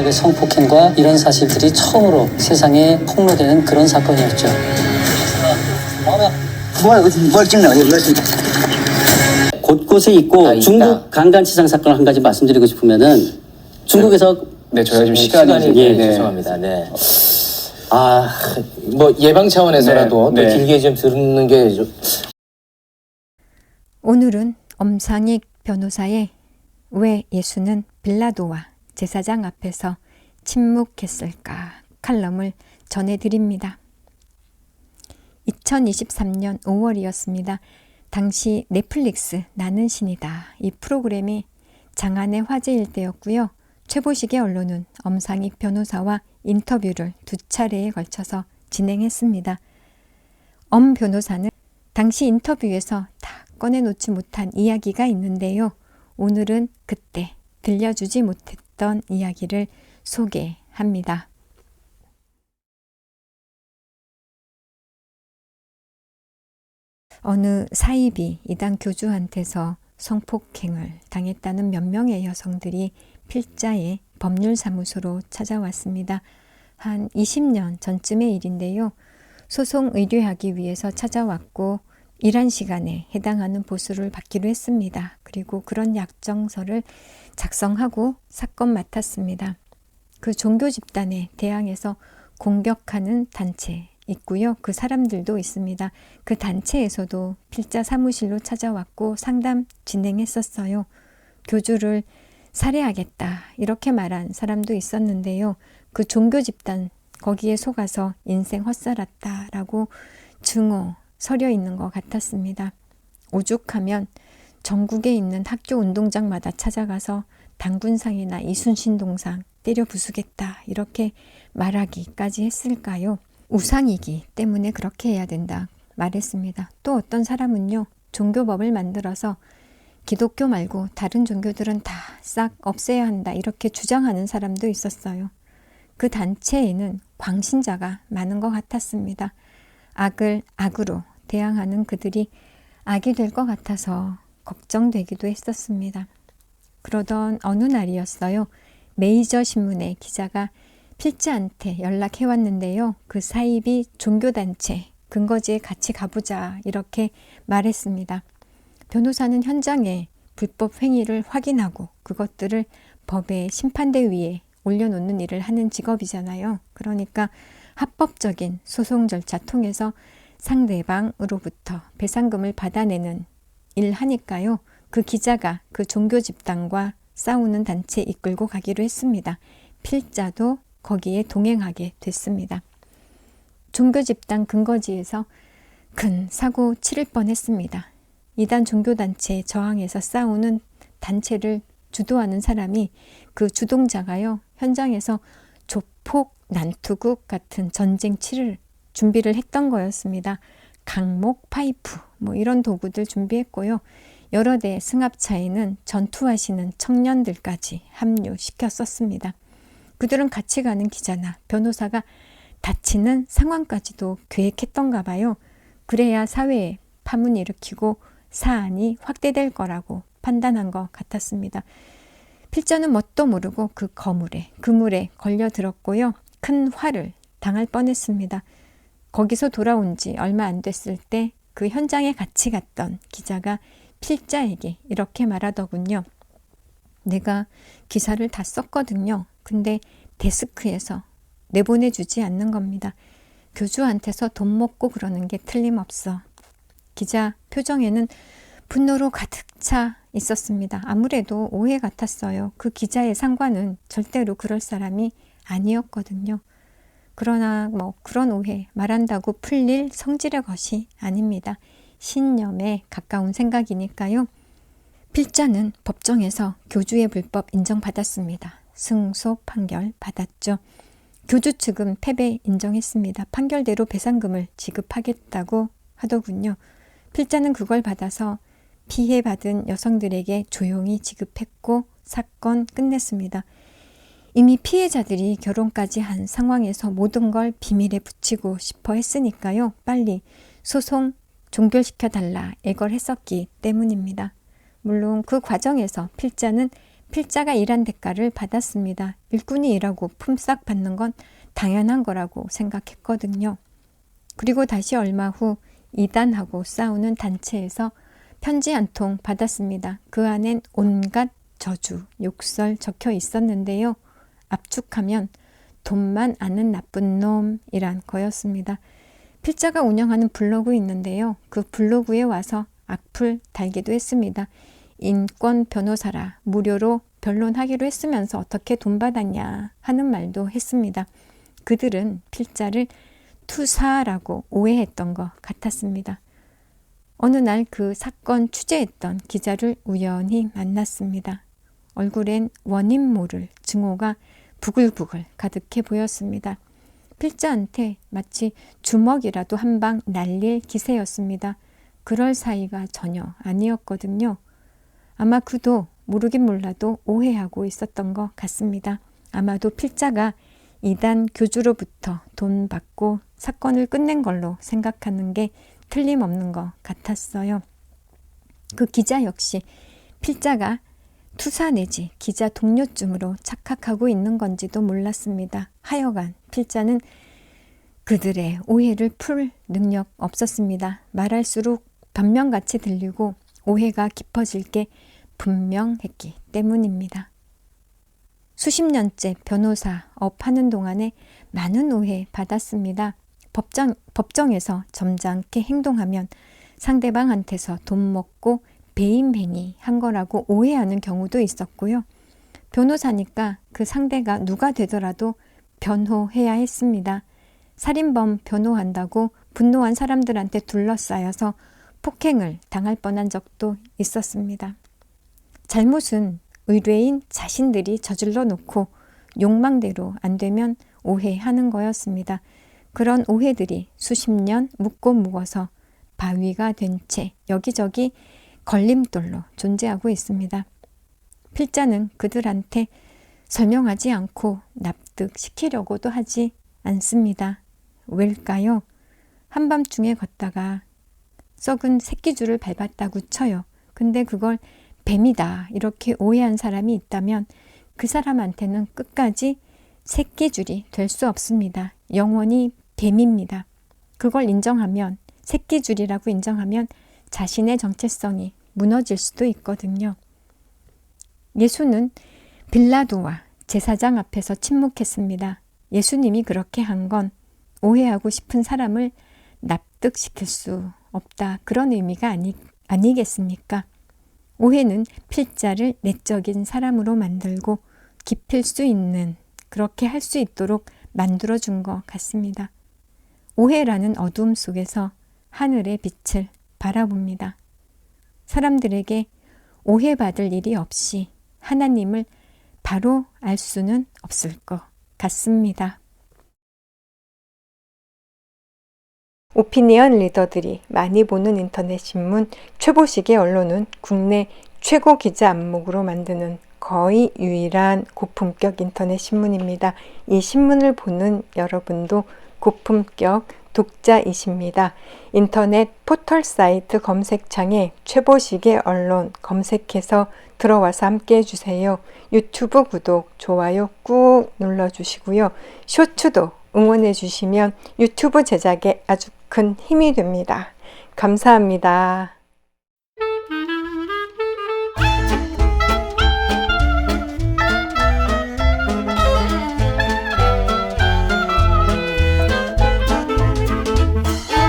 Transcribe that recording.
녀석의 성폭행과 이런 사실들이 처음으로 세상에 폭로되는 그런 사건이었죠. 뭘 찍나? 곳곳에 있고 중국 강간치상 사건 한 가지 말씀드리고 싶으면은 중국에서 네, 저희가 지금 시간이 예, 네. 죄송합니다. 네. 뭐 예방 차원에서라도 네, 더 네. 길게 좀 듣는 게 좀... 오늘은 엄상익 변호사의 왜 예수는 빌라도와 제사장 앞에서 침묵했을까 칼럼을 전해드립니다. 2023년 5월이었습니다. 당시 넷플릭스 나는 신이다 이 프로그램이 장안의 화제일 때였고요. 최보식의 언론은 엄상익 변호사와 인터뷰를 2차례에 걸쳐서 진행했습니다. 엄 변호사는 당시 인터뷰에서 다 꺼내놓지 못한 이야기가 있는데요. 오늘은 그때 들려주지 못했던 이야기를 소개합니다. 어느 사이비 이단 교주한테서 성폭행을 당했다는 몇 명의 여성들이 필자의 법률사무소로 찾아왔습니다. 한 20년 전쯤의 일인데요. 소송 의뢰하기 위해서 찾아왔고 일한 시간에 해당하는 보수를 받기로 했습니다. 그리고 그런 약정서를 작성하고 사건 맡았습니다. 그 종교 집단에 대항해서 공격하는 단체 있고요. 그 사람들도 있습니다. 그 단체에서도 필자 사무실로 찾아왔고 상담 진행했었어요. 교주를 살해하겠다 이렇게 말한 사람도 있었는데요. 그 종교 집단 거기에 속아서 인생 헛살았다라고 증오 서려 있는 것 같았습니다. 오죽하면 전국에 있는 학교 운동장마다 찾아가서 당군상이나 이순신 동상 때려 부수겠다 이렇게 말하기까지 했을까요? 우상이기 때문에 그렇게 해야 된다 말했습니다. 또 어떤 사람은요. 종교법을 만들어서 기독교 말고 다른 종교들은 다 싹 없애야 한다 이렇게 주장하는 사람도 있었어요. 그 단체에는 광신자가 많은 것 같았습니다. 악을 악으로 대항하는 그들이 악이 될 것 같아서 걱정되기도 했었습니다. 그러던 어느 날이었어요. 메이저 신문의 기자가 필자한테 연락해 왔는데요. 그 사이비 종교단체 근거지에 같이 가보자 이렇게 말했습니다. 변호사는 현장에 불법 행위를 확인하고 그것들을 법의 심판대 위에 올려놓는 일을 하는 직업이잖아요. 그러니까 합법적인 소송 절차 통해서 상대방으로부터 배상금을 받아내는 일 하니까요. 그 기자가 그 종교 집단과 싸우는 단체 이끌고 가기로 했습니다. 필자도 거기에 동행하게 됐습니다. 종교 집단 근거지에서 큰 사고 치를 뻔했습니다. 이단 종교단체에 저항해서 싸우는 단체를 주도하는 사람이 그 주동자가요. 현장에서 조폭, 난투극 같은 전쟁 치를 준비를 했던 거였습니다. 강목, 파이프 뭐 이런 도구들 준비했고요. 여러 대 승합차에는 전투하시는 청년들까지 합류시켰었습니다. 그들은 같이 가는 기자나 변호사가 다치는 상황까지도 계획했던가 봐요. 그래야 사회에 파문 일으키고 사안이 확대될 거라고 판단한 것 같았습니다. 필자는 뭣도 모르고 그 그물에 걸려들었고요. 큰 화를 당할 뻔했습니다. 거기서 돌아온 지 얼마 안 됐을 때 그 현장에 같이 갔던 기자가 필자에게 이렇게 말하더군요. 내가 기사를 다 썼거든요. 근데 데스크에서 내보내주지 않는 겁니다. 교주한테서 돈 먹고 그러는 게 틀림없어. 기자 표정에는 분노로 가득 차 있었습니다. 아무래도 오해 같았어요. 그 기자의 상관은 절대로 그럴 사람이 아니었거든요. 그러나 뭐 그런 오해 말한다고 풀릴 성질의 것이 아닙니다. 신념에 가까운 생각이니까요. 필자는 법정에서 교주의 불법 인정받았습니다. 승소 판결 받았죠. 교주 측은 패배 인정했습니다. 판결대로 배상금을 지급하겠다고 하더군요. 필자는 그걸 받아서 피해받은 여성들에게 조용히 지급했고 사건 끝냈습니다. 이미 피해자들이 결혼까지 한 상황에서 모든 걸 비밀에 붙이고 싶어 했으니까요. 빨리 소송 종결시켜달라 애걸했었기 때문입니다. 물론 그 과정에서 필자는 필자가 일한 대가를 받았습니다. 일꾼이 일하고 품삯 받는 건 당연한 거라고 생각했거든요. 그리고 다시 얼마 후 이단하고 싸우는 단체에서 편지 한 통 받았습니다. 그 안엔 온갖 저주, 욕설 적혀 있었는데요. 압축하면 돈만 아는 나쁜 놈이란 거였습니다. 필자가 운영하는 블로그 있는데요. 그 블로그에 와서 악플 달기도 했습니다. 인권 변호사라 무료로 변론하기로 했으면서 어떻게 돈 받았냐 하는 말도 했습니다. 그들은 필자를 투사라고 오해했던 것 같았습니다. 어느 날 그 사건 취재했던 기자를 우연히 만났습니다. 얼굴엔 원인 모를 증오가 부글부글 가득해 보였습니다. 필자한테 마치 주먹이라도 한 방 날릴 기세였습니다. 그럴 사이가 전혀 아니었거든요. 아마 그도 모르긴 몰라도 오해하고 있었던 것 같습니다. 아마도 필자가 이단 교주로부터 돈 받고 사건을 끝낸 걸로 생각하는 게 틀림없는 것 같았어요. 그 기자 역시 필자가 투사 내지 기자 동료쯤으로 착각하고 있는 건지도 몰랐습니다. 하여간 필자는 그들의 오해를 풀 능력 없었습니다. 말할수록 변명같이 들리고 오해가 깊어질 게 분명했기 때문입니다. 수십 년째 변호사 업하는 동안에 많은 오해 받았습니다. 법정에서 점잖게 행동하면 상대방한테서 돈 먹고 배임행위 한 거라고 오해하는 경우도 있었고요. 변호사니까 그 상대가 누가 되더라도 변호해야 했습니다. 살인범 변호한다고 분노한 사람들한테 둘러싸여서 폭행을 당할 뻔한 적도 있었습니다. 잘못은 의뢰인 자신들이 저질러 놓고 욕망대로 안 되면 오해하는 거였습니다. 그런 오해들이 수십 년 묻고 묵어서 바위가 된 채 여기저기 걸림돌로 존재하고 있습니다. 필자는 그들한테 설명하지 않고 납득시키려고도 하지 않습니다. 왜일까요? 한밤중에 걷다가 썩은 새끼줄을 밟았다고 쳐요. 근데 그걸 뱀이다 이렇게 오해한 사람이 있다면 그 사람한테는 끝까지 새끼줄이 될 수 없습니다. 영원히 뱀입니다. 그걸 인정하면 새끼줄이라고 인정하면 자신의 정체성이 무너질 수도 있거든요. 예수는 빌라도와 제사장 앞에서 침묵했습니다. 예수님이 그렇게 한 건 오해하고 싶은 사람을 납득시킬 수 없다. 그런 의미가 아니겠습니까? 오해는 필자를 내적인 사람으로 만들고 깊일 수 있는 그렇게 할 수 있도록 만들어준 것 같습니다. 오해라는 어두움 속에서 하늘의 빛을 바라봅니다. 사람들에게 오해받을 일이 없이 하나님을 바로 알 수는 없을 것 같습니다. 오피니언 리더들이 많이 보는 인터넷 신문 최보식의 언론은 국내 최고 기자 안목으로 만드는 거의 유일한 고품격 인터넷 신문입니다. 이 신문을 보는 여러분도 고품격 독자이십니다. 인터넷 포털 사이트 검색창에 최보식의 언론 검색해서 들어와서 함께 해주세요. 유튜브 구독, 좋아요 꾹 눌러주시고요. 쇼츠도 응원해주시면 유튜브 제작에 아주 큰 힘이 됩니다. 감사합니다.